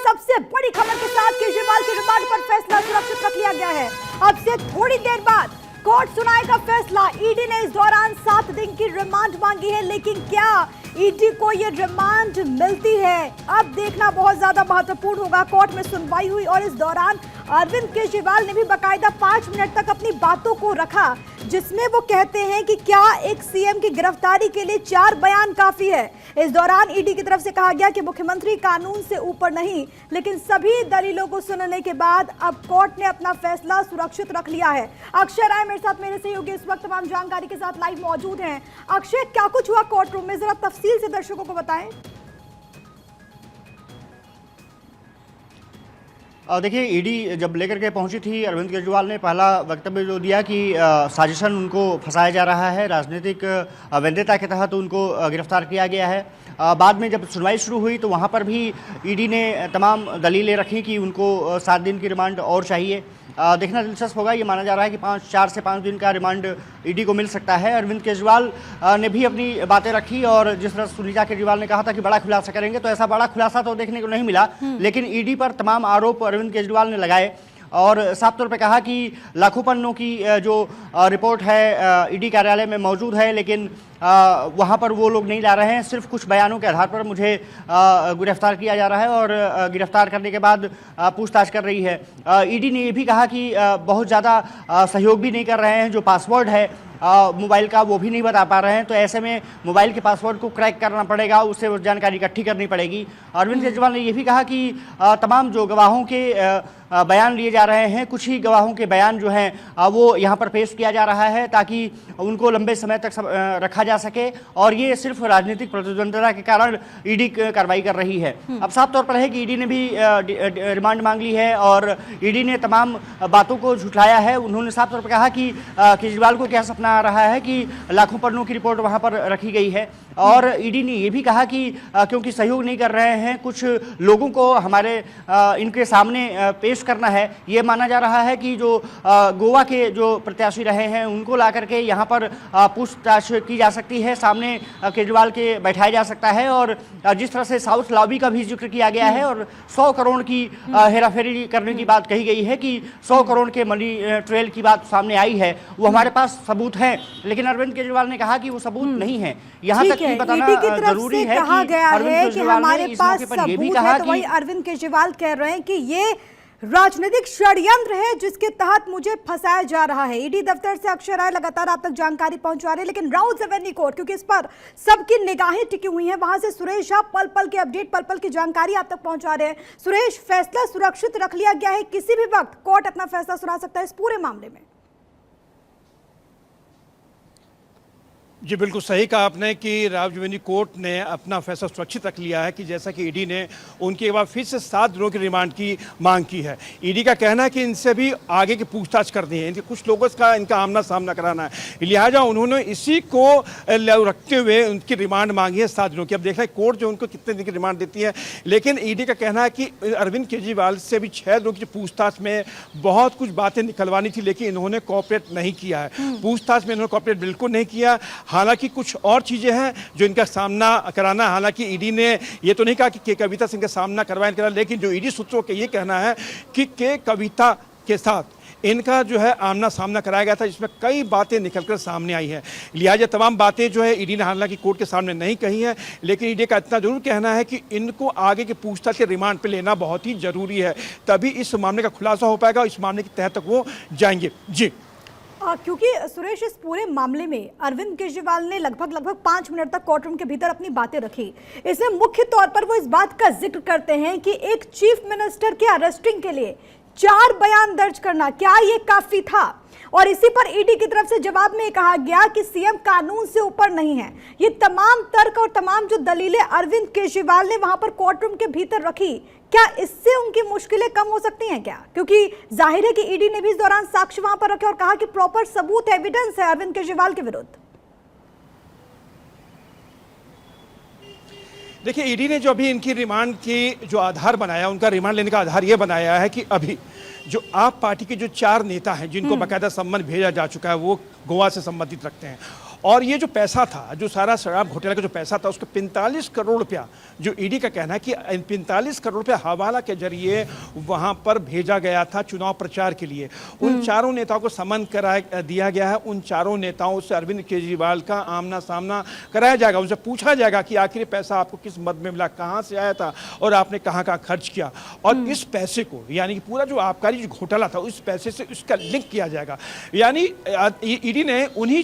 सबसे बड़ी खबर के साथ केजरीवाल के रिमांड पर फैसला सुरक्षित रख लिया गया है। अब से थोड़ी देर बाद कोर्ट सुनाएगा फैसला। ईडी ने इस दौरान 7 दिन की रिमांड मांगी है, लेकिन क्या ईडी को ये रिमांड मिलती है, अब देखना बहुत ज्यादा महत्वपूर्ण होगा। कोर्ट में सुनवाई हुई और इस दौरान अरविंद केजरीवाल ने भी बकायदा 5 मिनट तक अपनी बातों को रखा, जिसमें वो कहते हैं कि क्या एक सीएम की गिरफ्तारी के लिए 4 बयान काफी है। इस दौरान ईडी की तरफ से कहा गया कि मुख्यमंत्री कानून से ऊपर नहीं, लेकिन सभी दलीलों को सुनने के बाद अब कोर्ट ने अपना फैसला सुरक्षित रख लिया है। अक्षय राय मेरे साथ, मेरे सहयोगी इस वक्त तमाम जानकारी के साथ लाइव मौजूद हैं। अक्षय, क्या कुछ हुआ कोर्ट रूम में, जरा तफसील से दर्शकों को बताएं। देखिए, ईडी जब लेकर के पहुंची थी, अरविंद केजरीवाल ने पहला वक्तव्य जो दिया कि साजिशन उनको फंसाया जा रहा है, राजनीतिक वेंदेता के तहत उनको गिरफ्तार किया गया है। बाद में जब सुनवाई शुरू हुई तो वहां पर भी ईडी ने तमाम दलीलें रखी कि उनको 7 दिन की रिमांड और चाहिए। देखना दिलचस्प होगा, ये माना जा रहा है कि 4 से 5 दिन का रिमांड ईडी को मिल सकता है। अरविंद केजरीवाल ने भी अपनी बातें रखी और जिस तरह सुनीता केजरीवाल ने कहा था कि बड़ा खुलासा करेंगे, तो ऐसा बड़ा खुलासा तो देखने को नहीं मिला, लेकिन ईडी पर तमाम आरोप अरविंद केजरीवाल ने लगाए और साफ तौर पे कहा कि लाखों पन्नों की जो रिपोर्ट है ईडी कार्यालय में मौजूद है, लेकिन वहाँ पर वो लोग नहीं ला रहे हैं। सिर्फ कुछ बयानों के आधार पर मुझे गिरफ्तार किया जा रहा है और गिरफ्तार करने के बाद पूछताछ कर रही है। ईडी ने ये भी कहा कि बहुत ज़्यादा सहयोग भी नहीं कर रहे हैं, जो पासवर्ड है मोबाइल का वो भी नहीं बता पा रहे हैं, तो ऐसे में मोबाइल के पासवर्ड को क्रैक करना पड़ेगा, उससे वो जानकारी इकट्ठी करनी पड़ेगी। अरविंद केजरीवाल ने ये भी कहा कि तमाम जो गवाहों के बयान लिए जा रहे हैं, कुछ ही गवाहों के बयान जो हैं वो यहाँ पर पेश किया जा रहा है ताकि उनको लंबे समय तक रखा जा सके, और ये सिर्फ राजनीतिक प्रतिद्वंद्विता के कारण ईडी कार्रवाई कर रही है। अब साफ तौर पर है कि ईडी ने भी रिमांड मांग ली है और ईडी ने तमाम बातों को झुठलाया है। उन्होंने साफ तौर पर कहा कि केजरीवाल को क्या सपना आ रहा है कि लाखों पन्नों की रिपोर्ट वहां पर रखी गई है, और ईडी ने ये भी कहा कि क्योंकि सहयोग नहीं कर रहे हैं, कुछ लोगों को हमारे इनके सामने पेश करना है। ये माना जा रहा है कि जो गोवा के जो प्रत्याशी रहे हैं उनको ला करके यहाँ पर पूछताछ की जा सकती है, सामने केजरीवाल के बैठाया जा सकता है। और जिस तरह से साउथ लॉबी का भी जिक्र किया गया है और 100 करोड़ की हेराफेरी करने की बात कही गई है कि 100 करोड़ के मनी ट्रेल की बात सामने आई है, वो हमारे पास सबूत है, लेकिन अरविंद केजरीवाल ने कहा कि वो सबूत नहीं है। यहाँ तक बताना जरूरी है कहा गया है कि हमारे पास सबूत है, तो वही अरविंद केजरीवाल कह रहे हैं कि ये राजनीतिक षड्यंत्र है जिसके तहत मुझे फंसाया जा रहा है। ईडी दफ्तर से अक्षय राय लगातार आप तक जानकारी पहुंचा रहे हैं, लेकिन राउत रेवेन्यू कोर्ट, क्योंकि इस पर सबकी निगाहें टिकी हुई हैं, वहां से सुरेश आप पल पल के अपडेट, पल पल की जानकारी आप तक पहुंचा रहे हैं। सुरेश, फैसला सुरक्षित रख लिया गया है, किसी भी वक्त कोर्ट अपना फैसला सुना सकता है इस पूरे मामले में। जी बिल्कुल सही कहा आपने कि राउत रेवेन्यू कोर्ट ने अपना फैसला सुरक्षित रख लिया है कि जैसा कि ईडी ने उनके बाद फिर से 7 दिनों की रिमांड की मांग की है। ईडी का कहना है कि इनसे भी आगे की पूछताछ करनी है, इनके कुछ लोगों का इनका आमना सामना कराना है, लिहाजा उन्होंने इसी को रखते हुए उनकी रिमांड मांगी है 7 दिनों की। अब देख रहे हैं कोर्ट जो उनको कितने दिन की रिमांड देती है, लेकिन ईडी का कहना है कि अरविंद केजरीवाल से भी 6 दिनों की पूछताछ में बहुत कुछ बातें निकलवानी थी, लेकिन इन्होंने कोऑपरेट नहीं किया है। पूछताछ में इन्होंने कोऑपरेट बिल्कुल नहीं किया। हालांकि कुछ और चीजें हैं जो इनका सामना कराना है। हालांकि ईडी ने ये तो नहीं कहा कि कविता सिंह का सामना करवाएं, लेकिन जो ईडी सूत्रों का ये कहना है कि कविता के साथ इनका जो है आमना सामना कराया गया था, जिसमें कई बातें निकलकर सामने आई है। लिहाजा तमाम बातें जो है ईडी ने हालांकि कोर्ट के सामने नहीं कही है, लेकिन ईडी का इतना जरूर कहना है कि इनको आगे की पूछताछ के रिमांड पे लेना बहुत ही जरूरी है, तभी इस मामले का खुलासा हो पाएगा और इस मामले के तहत तक वो जाएंगे। जी क्योंकि सुरेश, इस पूरे मामले में अरविंद केजरीवाल ने लगभग 5 मिनट तक कोर्ट रूम के भीतर अपनी बातें रखी। इसमें मुख्य तौर पर वो इस बात का जिक्र करते हैं कि एक चीफ मिनिस्टर के अरेस्टिंग के लिए 4 बयान दर्ज करना, क्या ये काफी था? और इसी पर ईडी की तरफ से जवाब में कहा गया कि सीएम कानून से ऊपर नहीं है। ये तमाम तर्क और तमाम जो दलीलें अरविंद केजरीवाल ने वहां पर कोर्ट रूम के भीतर रखी, क्या इससे उनकी मुश्किलें कम हो सकती हैं क्या? क्योंकि जाहिर है कि ईडी ने भी इस दौरान साक्ष्य वहां पर रखे और कहा कि प्रॉपर सबूत, एविडेंस है अरविंद केजरीवाल के विरुद्ध। देखिए, ईडी ने जो अभी इनकी रिमांड की जो आधार बनाया, उनका रिमांड लेने का आधार ये बनाया है कि अभी जो आप पार्टी के जो 4 नेता हैं जिनको बाकायदा सम्मन भेजा जा चुका है, वो गोवा से संबंधित रखते हैं और ये जो पैसा था, जो सारा शराब घोटाला का जो पैसा था, उसका 45 करोड़ रुपया, जो ईडी का कहना है कि 45 करोड़ रुपया हवाला के जरिए वहां पर भेजा गया था चुनाव प्रचार के लिए। उन चारों नेताओं को समन करा दिया गया है। उन चारों नेताओं से अरविंद केजरीवाल का आमना सामना कराया जाएगा। उनसे पूछा जाएगा कि आखिर पैसा आपको किस मद में मिला, कहां से आया था और आपने कहां कहां खर्च किया। और इस पैसे को, यानी कि पूरा जो आबकारी जो घोटाला था, उस पैसे से उसका लिंक किया जाएगा। यानी ईडी ने उन्हीं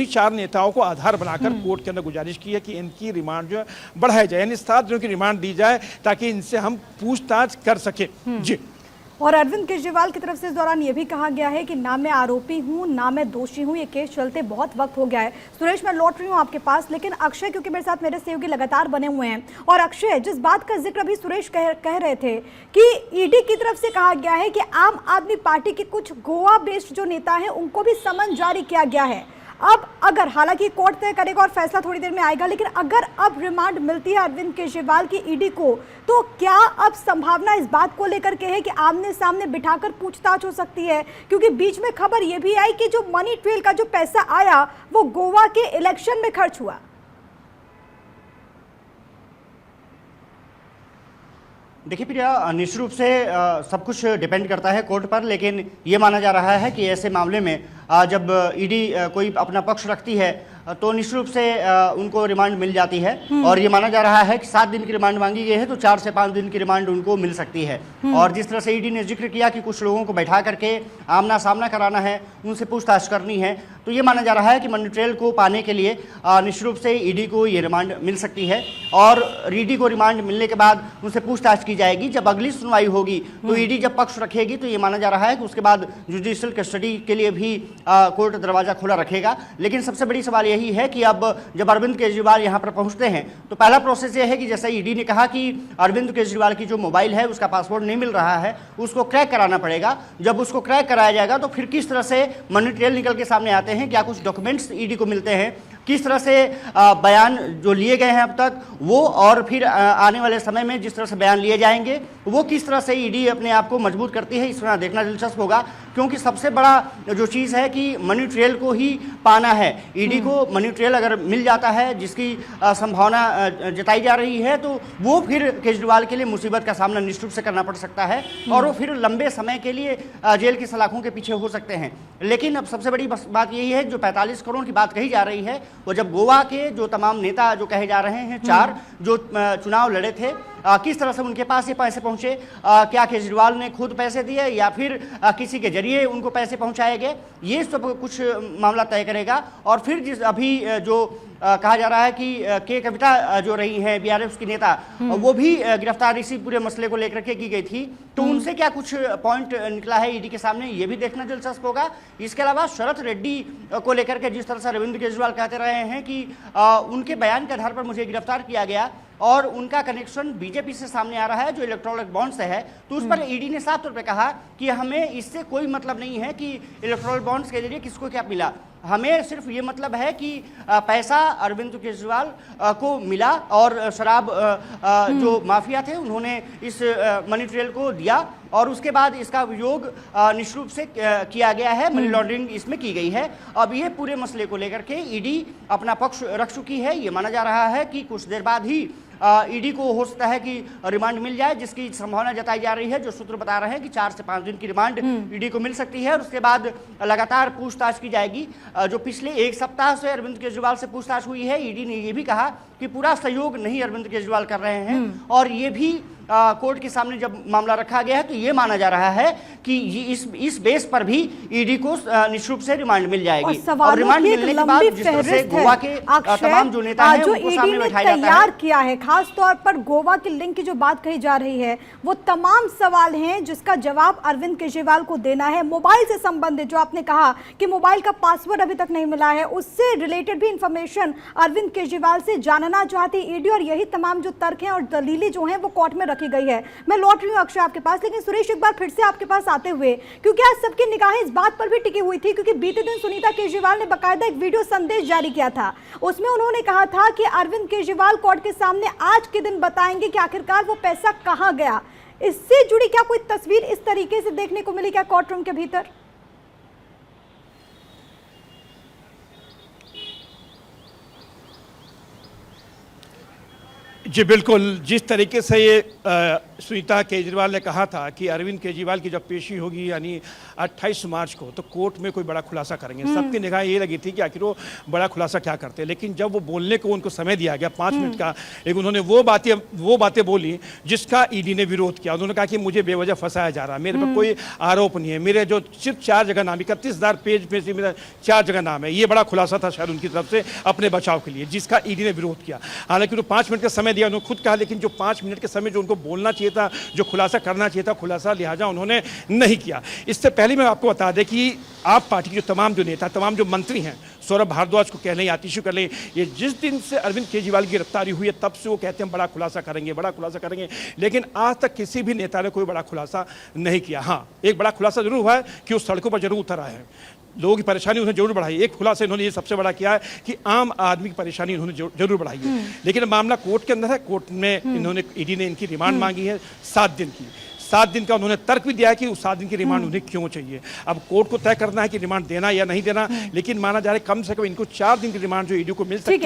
चार नेताओं को आधार बनाकर कोर्ट के अंदर गुजारिश की है कि इनकी रिमांड जो है बढ़ाई जाए, यानी 7 दिनों की रिमांड दी जाए ताकि इनसे हम पूछताछ कर सके। जी। और अरविंद केजरीवाल की तरफ से इस दौरान ये भी कहा गया है कि ना मैं आरोपी हूं ना मैं दोषी हूं, ये केस चलते बहुत वक्त हो गया है। सुरेश, मैं लौट रही हूं आपके पास, लेकिन अक्षय, क्योंकि मेरे साथ मेरे सहयोगी लगातार बने हुए हैं, और अक्षय, जिस बात का जिक्र अभी सुरेश कह रहे थे कि ईडी की तरफ से कहा गया है कि आम आदमी पार्टी के कुछ गोवा बेस्ड जो नेता हैं उनको भी समन जारी किया गया है। अब अगर, हालांकि कोर्ट तय करेगा और फैसला थोड़ी देर में आएगा, लेकिन अगर अब रिमांड मिलती है अरविंद केजरीवाल की ईडी को, तो क्या अब संभावना इस बात को लेकर के है कि आमने सामने बिठाकर पूछताछ हो सकती है? क्योंकि बीच में खबर यह भी आई कि जो मनी ट्रेल का जो पैसा आया वो गोवा के इलेक्शन में खर्च हुआ। देखिए प्रिया, निश्चित रूप से सब कुछ डिपेंड करता है कोर्ट पर, लेकिन ये माना जा रहा है कि ऐसे मामले में जब ईडी कोई अपना पक्ष रखती है तो निश्चित रूप से उनको रिमांड मिल जाती है। और ये माना जा रहा है कि 7 दिन की रिमांड मांगी गई है तो 4 से 5 दिन की रिमांड उनको मिल सकती है। और जिस तरह से ईडी ने जिक्र किया कि कुछ लोगों को बैठा करके आमना सामना कराना है, उनसे पूछताछ करनी है, तो ये माना जा रहा है कि मनी ट्रेल को पाने के लिए निश्चित रूप से ईडी को ये रिमांड मिल सकती है। और ईडी को रिमांड मिलने के बाद उनसे पूछताछ की जाएगी। जब अगली सुनवाई होगी तो ईडी जब पक्ष रखेगी तो ये माना जा रहा है कि उसके बाद जुडिशियल कस्टडी के लिए भी कोर्ट दरवाजा खुला रखेगा। लेकिन सबसे बड़ी सवाल यही है कि अब जब अरविंद केजरीवाल यहाँ पर पहुँचते हैं तो पहला प्रोसेस ये है कि जैसे ईडी ने कहा कि अरविंद केजरीवाल की जो मोबाइल है उसका पासवर्ड नहीं मिल रहा है, उसको क्रैक कराना पड़ेगा। जब उसको क्रैक कराया जाएगा तो फिर किस तरह से मनी ट्रेल निकल के सामने आते हैं, क्या कुछ डॉक्यूमेंट्स ईडी को मिलते हैं, किस तरह से बयान जो लिए गए हैं अब तक वो, और फिर आने वाले समय में जिस तरह से बयान लिए जाएंगे वो किस तरह से ईडी अपने आप को मजबूत करती है, इस तरह देखना दिलचस्प होगा। क्योंकि सबसे बड़ा जो चीज़ है कि मनी ट्रेल को ही पाना है। ईडी को मनी ट्रेल अगर मिल जाता है, जिसकी संभावना जताई जा रही है, तो वो फिर केजरीवाल के लिए मुसीबत का सामना निश्चित रूप से करना पड़ सकता है और वो फिर लंबे समय के लिए जेल की सलाखों के पीछे हो सकते हैं। लेकिन अब सबसे बड़ी बात यही है, जो 45 करोड़ की बात कही जा रही है, वो जब गोवा के जो तमाम नेता जो कहे जा रहे हैं, 4 जो चुनाव लड़े थे, किस तरह से उनके पास ये पैसे पहुंचे, क्या केजरीवाल ने खुद पैसे दिए या फिर किसी के जरिए उनको पैसे पहुंचाए गए, ये सब कुछ मामला तय करेगा। और फिर जिस अभी जो कहा जा रहा है कि के कविता जो रही हैं बीआरएफ की नेता, वो भी गिरफ्तार इसी पूरे मसले को लेकर के की गई थी, तो उनसे क्या कुछ पॉइंट निकला है ईडी के सामने, ये भी देखना दिलचस्प होगा। इसके अलावा शरद रेड्डी को लेकर के जिस तरह से अरविंद केजरीवाल कहते रहे हैं कि उनके बयान के आधार पर मुझे गिरफ्तार किया गया और उनका कनेक्शन बीजेपी से सामने आ रहा है जो इलेक्टोरल बॉन्ड से है, तो उस पर ईडी ने साफ तौर पे कहा कि हमें इससे कोई मतलब नहीं है कि इलेक्टोरल बॉन्ड्स के जरिए किसको क्या मिला, हमें सिर्फ ये मतलब है कि पैसा अरविंद केजरीवाल को मिला और शराब जो माफिया थे उन्होंने इस मनी ट्रेल को दिया और उसके बाद इसका उपयोग निश्चित रूप से किया गया है, मनी लॉन्ड्रिंग इसमें की गई है। अब ये पूरे मसले को लेकर के ईडी अपना पक्ष रख चुकी है। ये माना जा रहा है कि कुछ देर बाद ही ईडी को हो सकता है कि रिमांड मिल जाए, जिसकी संभावना जताई जा रही है। जो सूत्र बता रहे हैं कि 4 से 5 दिन की रिमांड ईडी को मिल सकती है और उसके बाद लगातार पूछताछ की जाएगी। जो पिछले 1 सप्ताह से अरविंद केजरीवाल से पूछताछ हुई है, ईडी ने ये भी कहा कि पूरा सहयोग नहीं अरविंद केजरीवाल कर रहे हैं और ये भी कोर्ट के सामने जब मामला रखा गया है तो ये माना जा रहा है कि इस बेस पर भी ईडी को निश्चित रूप से रिमांड मिल जाएगी। और रिमांड मिलने के बाद जिस तरह से गोवा के तमाम जो नेता हैं उनको सामने बैठाया जाता है, किया है, खास तौर पर गोवा के लिंक की जो बात कही जा रही है, वो तमाम सवाल हैं जिसका जवाब अरविंद केजरीवाल को देना है। मोबाइल से संबंधित जो आपने कहा कि मोबाइल का पासवर्ड अभी तक नहीं मिला है, उससे रिलेटेड भी इंफॉर्मेशन अरविंद केजरीवाल से जानना चाहती ईडी और यही तमाम जो तर्क हैं और दलीलें जो हैं वो कोर्ट में रखी गई है। मैं लौट रही हूं अक्षय आपके पास, लेकिन सुरेश एक बार फिर से आपके पास आते हुए, क्योंकि आज सबकी निगाहें इस बात पर भी टिकी हुई थी क्योंकि बीते दिन सुनीता केजरीवाल ने बाकायदा एक वीडियो संदेश जारी किया था। उसमें उन्होंने कहा था कि अरविंद केजरीवाल कोर्ट के सामने आज के दिन बताएंगे कि आखिरकार वो पैसा कहां गया। इससे जुड़ी क्या कोई तस्वीर इस तरीके से देखने को मिली क्या कोर्ट रूम के भीतर? जी बिल्कुल, जिस तरीके से ये सुनीता केजरीवाल ने कहा था कि अरविंद केजरीवाल की जब पेशी होगी यानी 28 मार्च को, तो कोर्ट में कोई बड़ा खुलासा करेंगे। सबकी निगाह ये लगी थी कि आखिर वो बड़ा खुलासा क्या करते हैं, लेकिन जब वो बोलने को उनको समय दिया गया 5 मिनट का, लेकिन उन्होंने वो बातें बोली जिसका ईडी ने विरोध किया। उन्होंने कहा कि मुझे बेवजह फंसाया जा रहा है, मेरे पर कोई आरोप नहीं है, मेरे जो सिर्फ 4 जगह नाम, 31,000 पेज में से मेरा 4 जगह नाम है। ये बड़ा खुलासा था शायद उनकी तरफ से अपने बचाव के लिए, जिसका ईडी ने विरोध किया। हालांकि उन्होंने 5 मिनट का समय दिया, उन्होंने खुद कहा, लेकिन जो 5 मिनट के समय जो उनको बोलना चाहिए था, जो खुलासा करना चाहिए था, खुलासा लिहाजा उन्होंने नहीं किया। इससे पहले मैं आपको बता दें कि आप पार्टी के तमाम जो नेता, तमाम जो मंत्री हैं, सौरभ भारद्वाज को कह लें, आतिशी कर लें, ये जिस दिन से अरविंद केजरीवाल की गिरफ्तारी हुई है तब से वो कहते हैं बड़ा खुलासा करेंगे, बड़ा खुलासा करेंगे, लेकिन आज तक किसी भी नेता ने कोई बड़ा खुलासा नहीं किया। हाँ, एक बड़ा खुलासा जरूर हुआ है कि वो सड़कों पर जरूर उतर आए हैं, लोगों की परेशानी उन्होंने जरूर बढ़ाई। एक खुलासा इन्होंने ये सबसे बड़ा किया है कि आम आदमी की परेशानी इन्होंने जरूर बढ़ाई है। लेकिन मामला कोर्ट के अंदर है, कोर्ट में इन्होंने, ईडी ने इनकी रिमांड मांगी है 7 दिन की। 7 दिन का उन्होंने तर्क भी दिया है कि उस 7 दिन की रिमांड उन्हें क्यों चाहिए। अब कोर्ट को तय करना है कि रिमांड देना या नहीं देना, लेकिन माना जा रहा है कम से कम इनको 4 दिन की रिमांड जो ईडी को मिल सकती है।